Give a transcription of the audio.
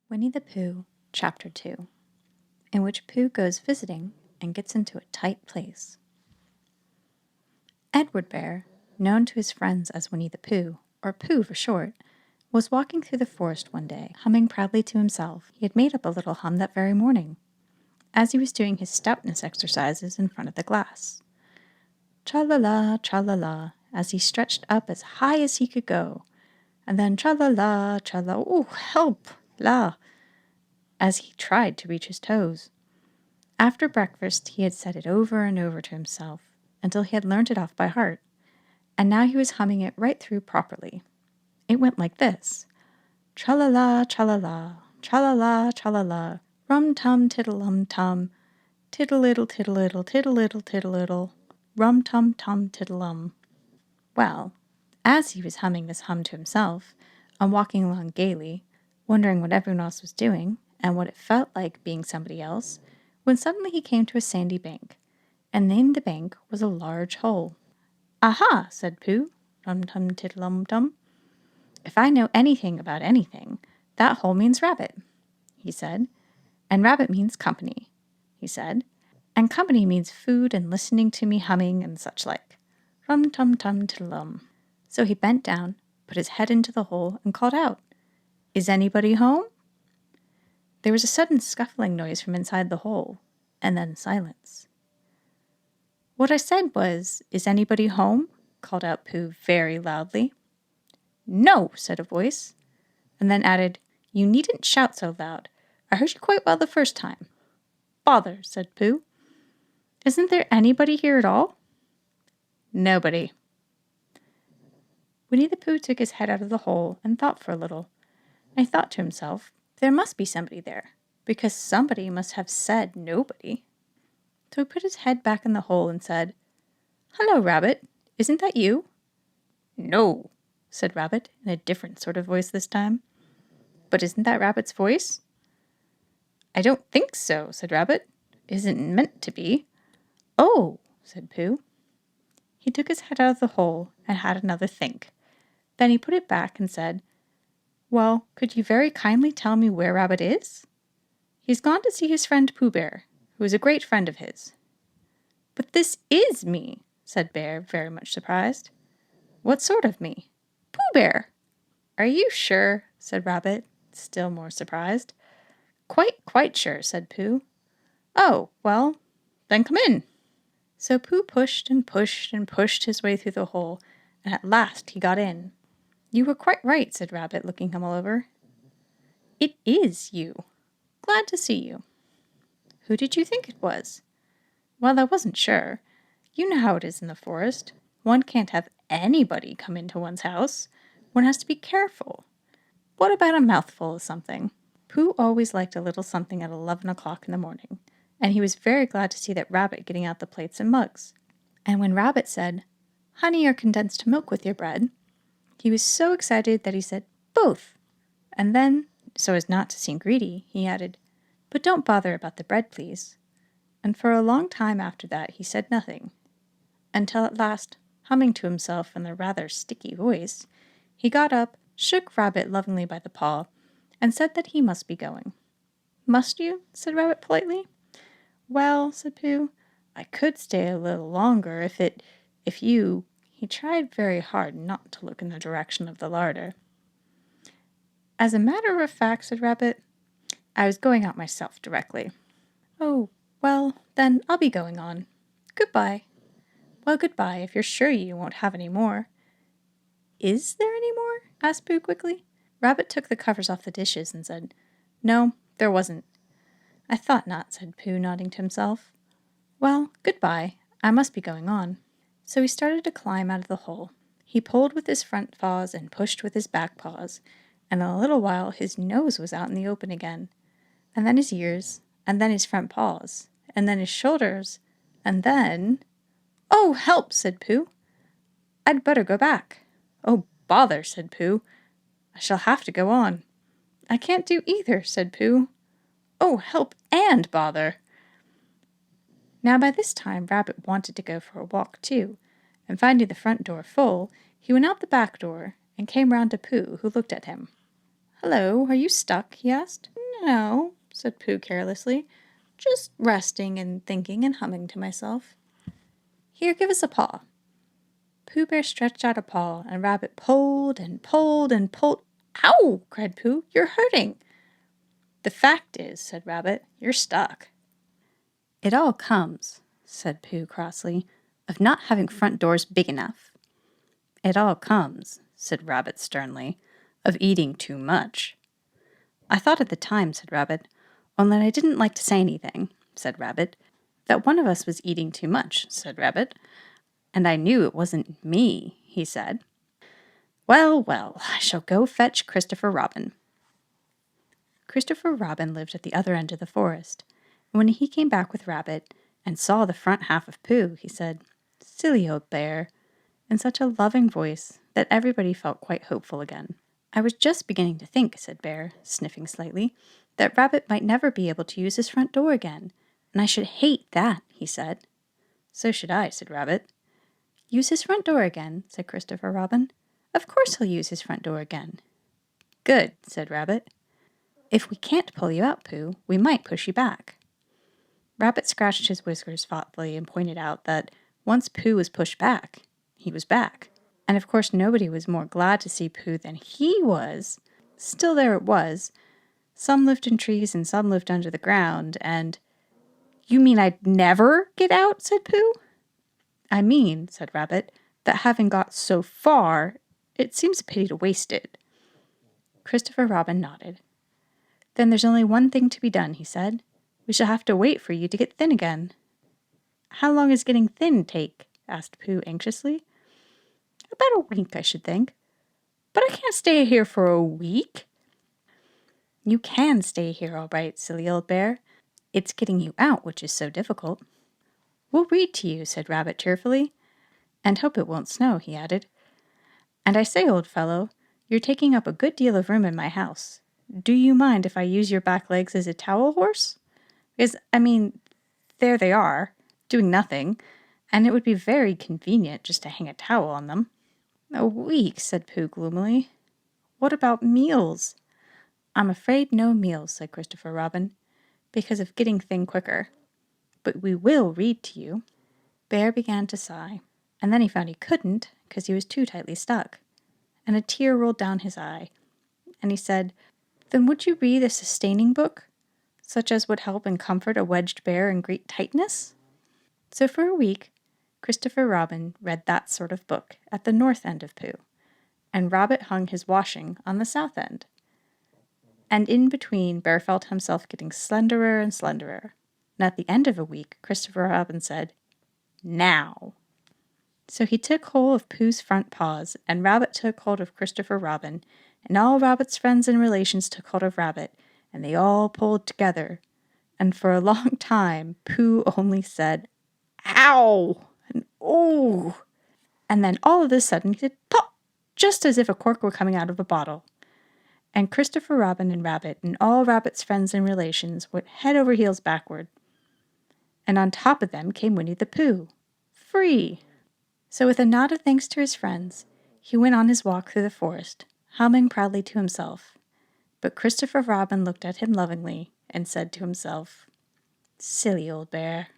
Winnie the Pooh Chapter 2, in which Pooh goes visiting and gets into a tight place. Edward Bear, known to his friends as Winnie the Pooh, or Pooh for short, was walking through the forest one day, humming proudly to himself. He had made up a little hum that very morning, as he was doing his stoutness exercises in front of the glass. Tra-la-la, tra-la-la, as he stretched up as high as he could go, and then tra-la-la, tra-la, oh, help, la, as he tried to reach his toes. After breakfast, he had said it over and over to himself, until he had learned it off by heart, and now he was humming it right through properly. It went like this: tra-la-la, tra-la-la, tra-la-la, tra-la-la, rum-tum, tiddle-um-tum, tiddle-iddle, tiddle-iddle, tiddle-iddle, tiddle-iddle, rum-tum-tum, tiddle-um. Well, as he was humming this hum to himself, and walking along gaily, wondering what everyone else was doing, and what it felt like being somebody else, when suddenly he came to a sandy bank, and in the bank was a large hole. "Aha!" said Pooh, rum-tum, tiddle-um-tum. "If I know anything about anything, that hole means rabbit," he said. "And rabbit means company," he said. "And company means food and listening to me humming and such like. Rum-tum-tum, tiddle-um." So he bent down, put his head into the hole, and called out, "Is anybody home?" There was a sudden scuffling noise from inside the hole, and then silence. "What I said was, 'Is anybody home?'" called out Pooh very loudly. "No," said a voice, and then added, "You needn't shout so loud. I heard you quite well the first time." "Bother," said Pooh. "Isn't there anybody here at all?" "Nobody." Winnie the Pooh took his head out of the hole and thought for a little. And he thought to himself, there must be somebody there, because somebody must have said nobody. So he put his head back in the hole and said, "Hello, Rabbit. Isn't that you?" "No," said Rabbit, in a different sort of voice this time. "But isn't that Rabbit's voice?" "I don't think so," said Rabbit. "It isn't meant to be." "Oh," said Pooh. He took his head out of the hole and had another think. Then he put it back and said, "Well, could you very kindly tell me where Rabbit is?" "He's gone to see his friend Pooh Bear, who is a great friend of his." "But this is me," said Bear, very much surprised. "What sort of me?" "Pooh Bear." "Are you sure?" said Rabbit, still more surprised. Quite sure," said Pooh. "Oh, well, then come in." So Pooh pushed and pushed and pushed his way through the hole, and at last he got in. "You were quite right," said Rabbit, looking him all over. "It is you. Glad to see you." "Who did you think it was?" "Well, I wasn't sure. You know how it is in the forest. One can't have anybody come into one's house. One has to be careful. What about a mouthful of something?" Pooh always liked a little something at 11 o'clock in the morning, and he was very glad to see that Rabbit getting out the plates and mugs. And when Rabbit said, "Honey or condensed milk with your bread," he was so excited that he said, "Both." And then, so as not to seem greedy, he added, "But don't bother about the bread, please." And for a long time after that he said nothing, until at last, humming to himself in a rather sticky voice, he got up, shook Rabbit lovingly by the paw, and said that he must be going. "Must you?" said Rabbit politely. "Well," said Pooh, "I could stay a little longer if you—" He tried very hard not to look in the direction of the larder. "As a matter of fact," said Rabbit, "I was going out myself directly." "Oh, well, then I'll be going on. Goodbye." "Well, goodbye, if you're sure you won't have any more." "Is there any more?" asked Pooh quickly. Rabbit took the covers off the dishes and said, "No, there wasn't." "I thought not," said Pooh, nodding to himself. "Well, goodbye. I must be going on." So he started to climb out of the hole. He pulled with his front paws and pushed with his back paws, and in a little while his nose was out in the open again, and then his ears, and then his front paws, and then his shoulders, and then— "Oh, help!" said Pooh. "I'd better go back." "Oh, bother!" said Pooh. "I shall have to go on." "I can't do either," said Pooh. "Oh, help and bother!" Now by this time Rabbit wanted to go for a walk too, and finding the front door full, he went out the back door and came round to Pooh, who looked at him. "Hello, are you stuck?" he asked. No, said Pooh carelessly. Just resting and thinking and humming to myself. Here, give us a paw. Pooh Bear stretched out a paw, and Rabbit pulled and pulled and pulled. Ow! Cried Pooh. You're hurting. The fact is, said Rabbit, you're stuck. It all comes, said Pooh crossly, of not having front doors big enough. It all comes, said Rabbit sternly, of eating too much. I thought at the time, said Rabbit, only I didn't like to say anything, said Rabbit. That one of us was eating too much, said Rabbit. And I knew it wasn't me, he said. Well, well, I shall go fetch Christopher Robin. Christopher Robin lived at the other end of the forest, and when he came back with Rabbit and saw the front half of Pooh, he said, Silly old bear, in such a loving voice that everybody felt quite hopeful again. I was just beginning to think, said Bear, sniffing slightly, that Rabbit might never be able to use his front door again, and I should hate that, he said. So should I, said Rabbit. Use his front door again, said Christopher Robin. Of course he'll use his front door again. Good, said Rabbit. If we can't pull you out, Pooh, we might push you back. Rabbit scratched his whiskers thoughtfully and pointed out that once Pooh was pushed back, he was back. And of course nobody was more glad to see Pooh than he was. Still there it was. Some lived in trees and some lived under the ground, and... You mean I'd never get out? Said Pooh. I mean, said Rabbit, that having got so far, it seems a pity to waste it. Christopher Robin nodded. Then there's only one thing to be done, he said. We shall have to wait for you to get thin again. How long is getting thin take? Asked Pooh anxiously. About a week, I should think. But I can't stay here for a week. You can stay here all right, silly old bear. It's getting you out which is so difficult. We'll read to you, said Rabbit cheerfully. And hope it won't snow, he added. And I say, old fellow, you're taking up a good deal of room in my house. Do you mind if I use your back legs as a towel horse? Because, there they are, doing nothing, and it would be very convenient just to hang a towel on them. A week, said Pooh gloomily. What about meals? I'm afraid no meals, said Christopher Robin, because of getting thin quicker. But we will read to you. Bear began to sigh, and then he found he couldn't, because he was too tightly stuck. And a tear rolled down his eye, and he said, Then would you read a sustaining book, such as would help and comfort a wedged bear in great tightness? So for a week, Christopher Robin read that sort of book at the north end of Pooh, and Rabbit hung his washing on the south end. And in between, Bear felt himself getting slenderer and slenderer. And at the end of a week, Christopher Robin said, Now. So he took hold of Pooh's front paws, and Rabbit took hold of Christopher Robin, and all Rabbit's friends and relations took hold of Rabbit, and they all pulled together. And for a long time, Pooh only said, Ow! And ooh! And then all of a sudden he did pop, just as if a cork were coming out of a bottle. And Christopher Robin and Rabbit and all Rabbit's friends and relations went head over heels backward. And on top of them came Winnie the Pooh, free. So with a nod of thanks to his friends, he went on his walk through the forest, humming proudly to himself. But Christopher Robin looked at him lovingly and said to himself, Silly old bear.